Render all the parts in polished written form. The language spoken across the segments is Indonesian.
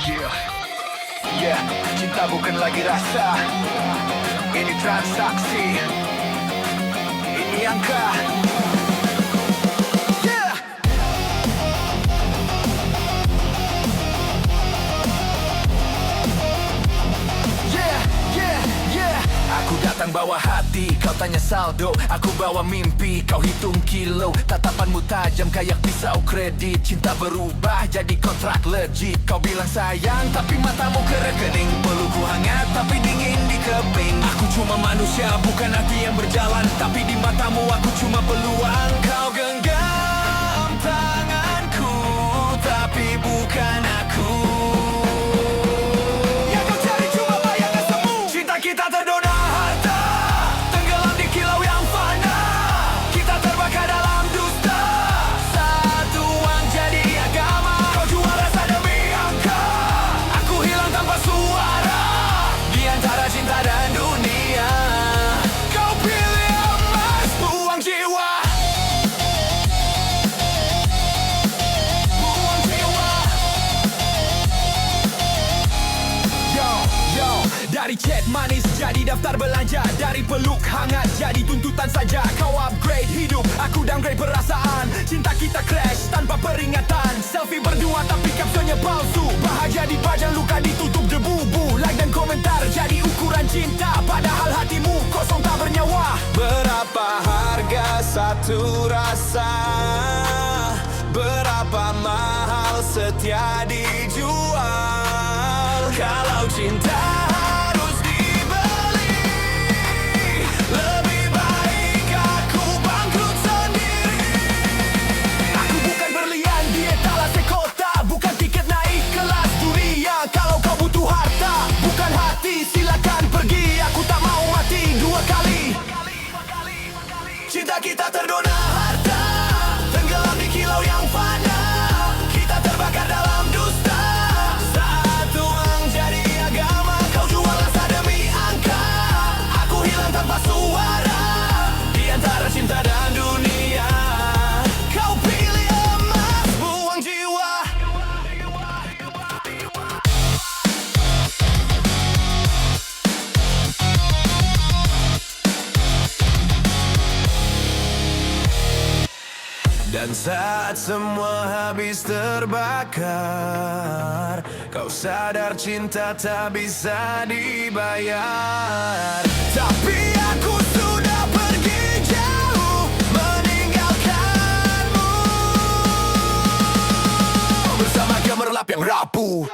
Yeah, yeah, cinta bukan lagi rasa, ini transaksi, ini angka. Yeah. Yeah, yeah, yeah. Aku datang bawa hati, kau tanya saldo. Aku bawa mimpi, kau hitung kilo. Tatapanmu tajam kayak pisau kredit. Cinta berubah jadi kontrak legit. Kau bilang sayang, tapi matamu ke rekening. Pelukku hangat, tapi dingin di keping. Aku cuma manusia, bukan hati yang berjalan. Tapi di matamu aku cuma peluang. Kau genggam tanganku, tapi bukan aku. Yang kau cari cuma bayangan semu. Cinta kita terdona harta, tenggelam di kilau yang fana. Kita terbakar dalam dusta, satu uang jadi agama. Kau jual rasa demi angka, aku hilang tanpa suara. Di antara cinta dan dunia, kau pilih emas, buang jiwa. Buang jiwa. Yo, yo, dari chat manis jadi daftar belanja. Dari peluk hangat jadi tuntutan saja. Kau upgrade hidup, aku downgrade perasaan. Cinta kita crash tanpa peringatan. Selfie berdua tapi captionnya palsu. Bahagia dipajang, luka ditutup debu-bu. Like dan komentar jadi ukuran cinta, padahal hatimu kosong tak bernyawa. Berapa harga satu rasa? Berapa mahal setia dijual? Kalau cinta harus dibeli, lebih baik aku bangkrut sendiri. Aku bukan berlian di etalase kota, bukan tiket naik kelas dunia. Kalau kau butuh harta, bukan hati, silakan pergi. Aku tak mau mati dua kali. Cinta kita terdona harta, tenggelam di kilau yang fana. Kita terbakar dalam dusta, satu uang jadi agama. Kau jual rasa demi angka, aku hilang tanpa suara. Di antara cinta dan dunia, kau pilih emas, buang jiwa. Dan saat semua habis terbakar, kau sadar cinta tak bisa dibayar. Tapi aku sudah pergi jauh, meninggalkanmu bersama gemerlap yang rapuh.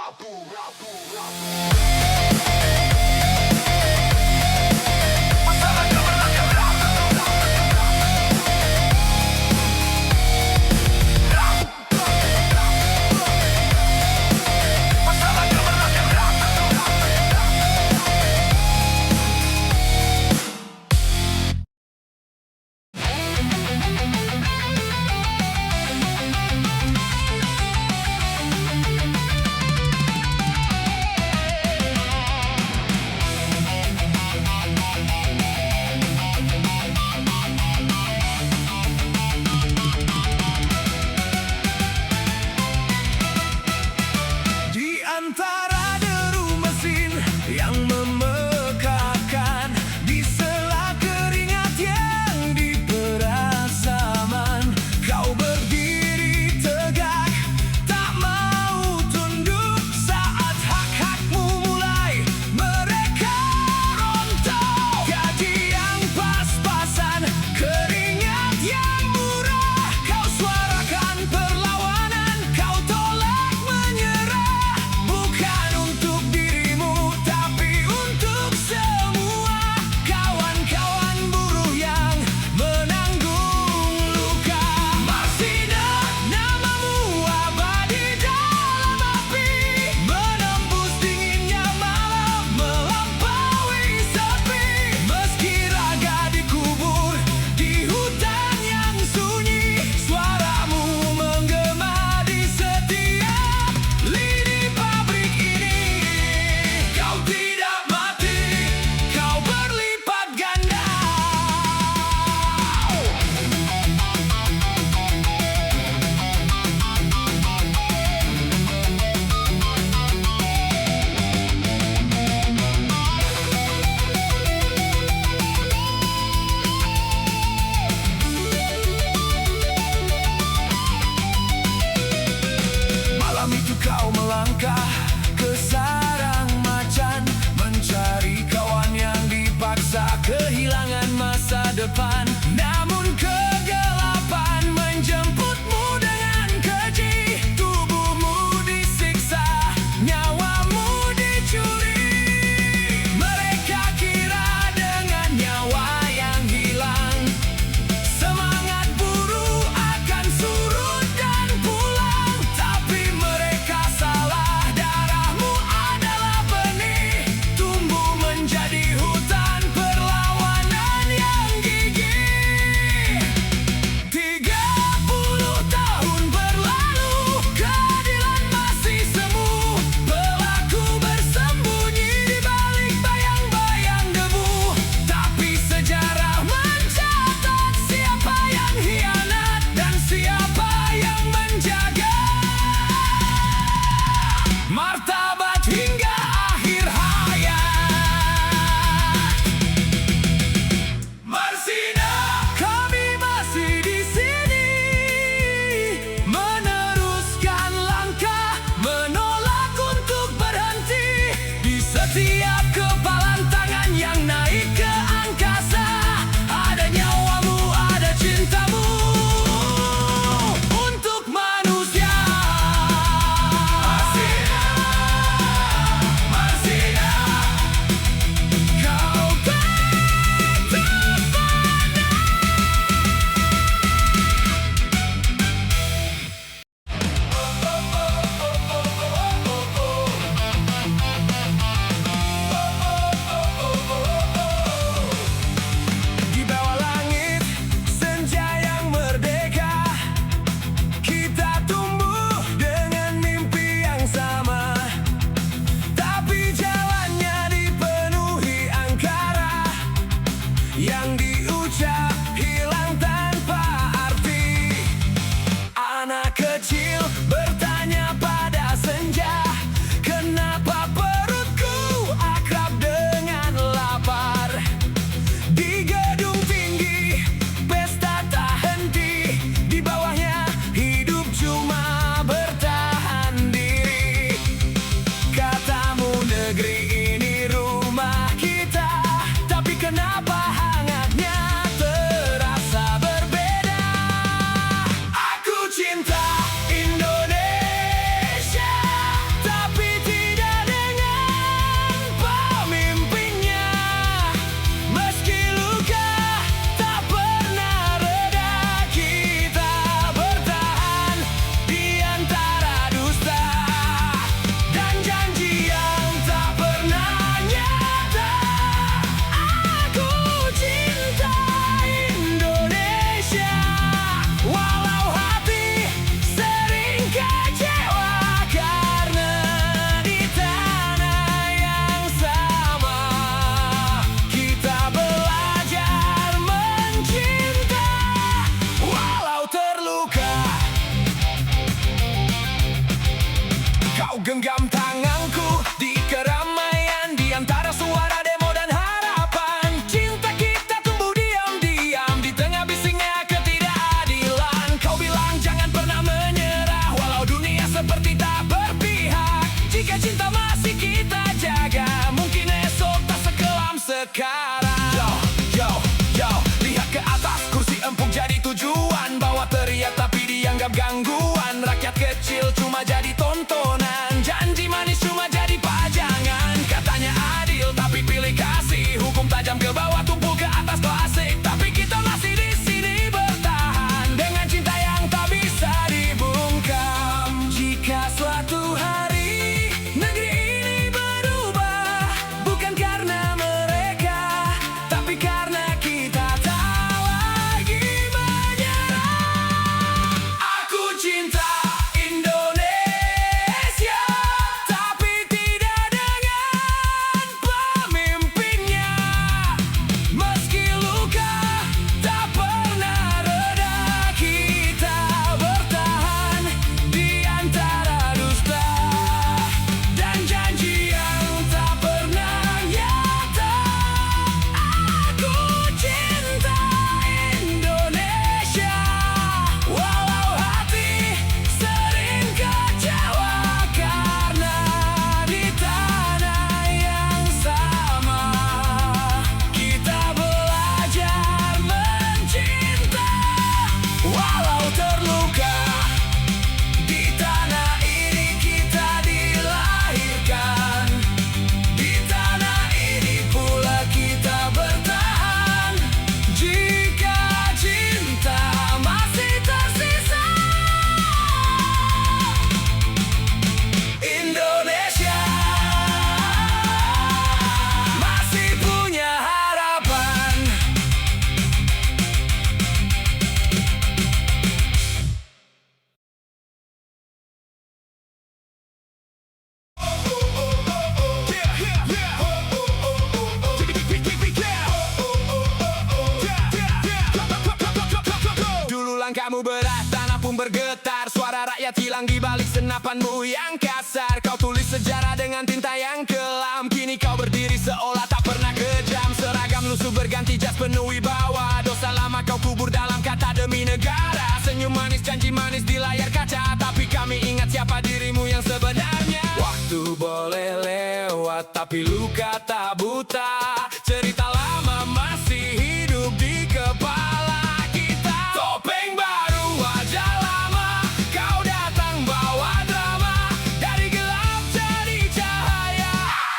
bergetar, suara rakyat hilang di balik senapanmu yang kasar. Kau tulis sejarah dengan tinta yang kelam, kini kau berdiri seolah tak pernah kejam. Seragam lusuh berganti jas penuh wibawa, dosa lama kau kubur dalam kata demi negara. Senyum manis, janji manis di layar kaca, tapi kami ingat siapa dirimu yang sebenarnya. Waktu boleh lewat, tapi luka tak buta. Cerita lama masih hidup di kepala kita. Topeng baru, wajah lama, kau datang bawa drama. Dari gelap jadi cahaya,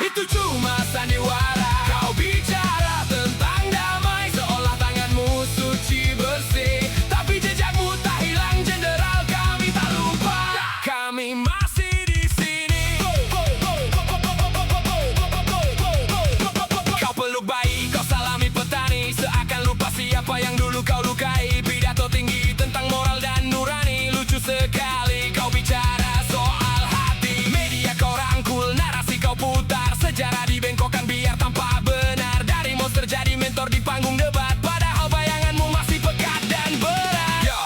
itu cuma sandiwara. Kau bicara tentang damai, seolah tanganmu suci bersih, tapi jejakmu tak hilang, jenderal, kami tak lupa. Kami masih di sini. Kau peluk bayi, kau salami petani, seakan lupa siapa yang dulu kau lukai. Pidato tinggi tentang moral dan nurani, lucu sekali kau bicara soal hati. Media kau rangkul, narasi kau putar, sejarah dibengkokkan biar tampak benar. Dari monster jadi mentor di panggung debat, padahal bayanganmu masih pekat dan berat.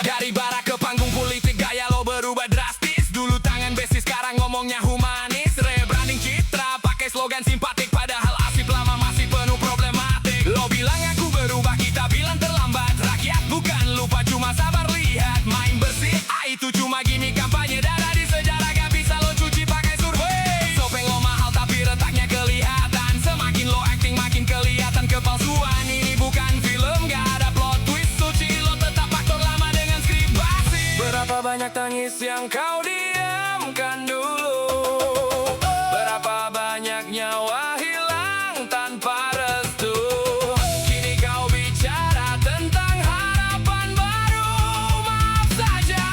Dari barak ke panggung politik, gaya lo berubah drastis. Dulu tangan besi, sekarang ngomongnya humanis. Rebranding citra, pakai slogan simpatik, padahal arsip lama masih penuh problematik. Lo bilang aku berubah, kita bilang terlambat. Rakyat bukan lupa, cuma sabar lihat. Main bersih, itu cuma gimmick kampanye. Darah di sejarah gak bisa lo cuci pakai survei. Topeng lo mahal tapi retaknya kelihatan, semakin lo acting makin kelihatan kepalsuan. Ini bukan film, gak ada plot twist suci, lo tetap aktor lama dengan skrip basi. Berapa banyak tangis yang kau diamkan dulu, berapa banyak nyawa hilang tanpa restu. Kini kau bicara tentang harapan baru. Maaf saja,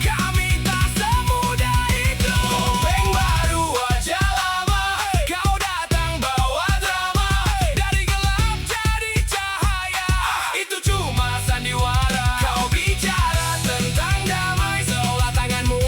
kami tak semudah itu. Topeng baru, wajah lama, kau datang bawa drama. Dari gelap jadi cahaya, itu cuma sandiwara. Kau bicara tentang damai, seolah tanganmu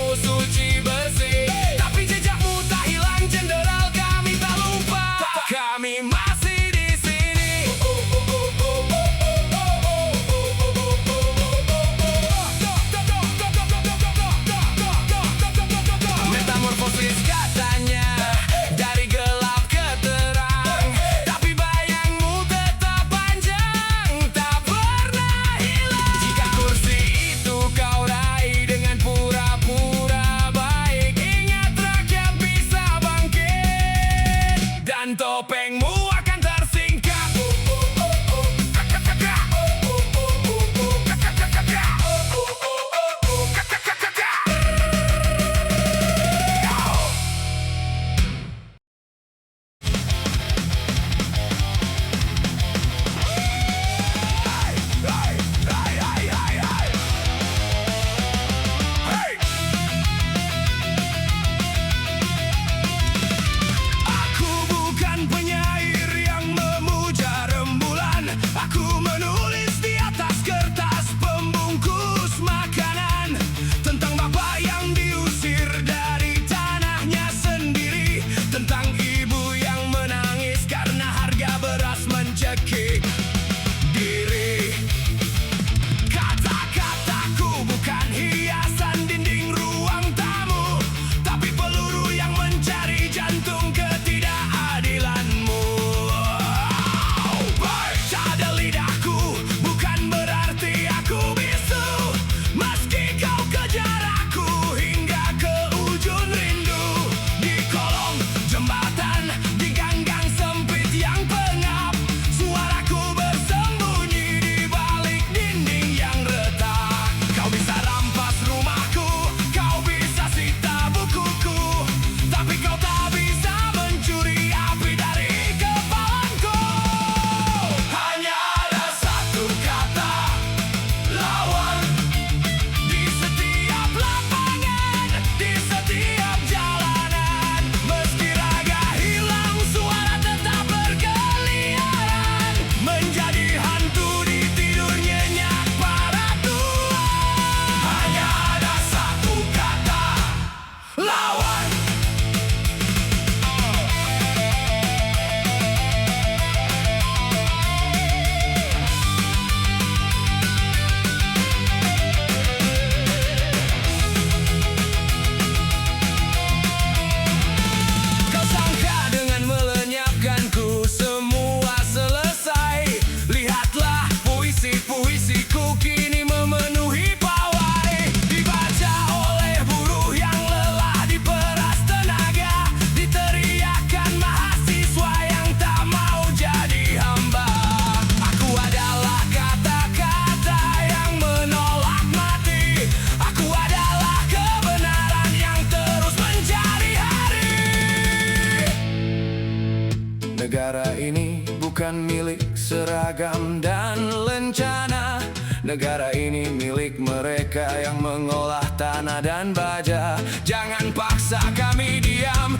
seragam dan lencana. Negara ini milik mereka yang mengolah tanah dan baja. Jangan paksa kami diam,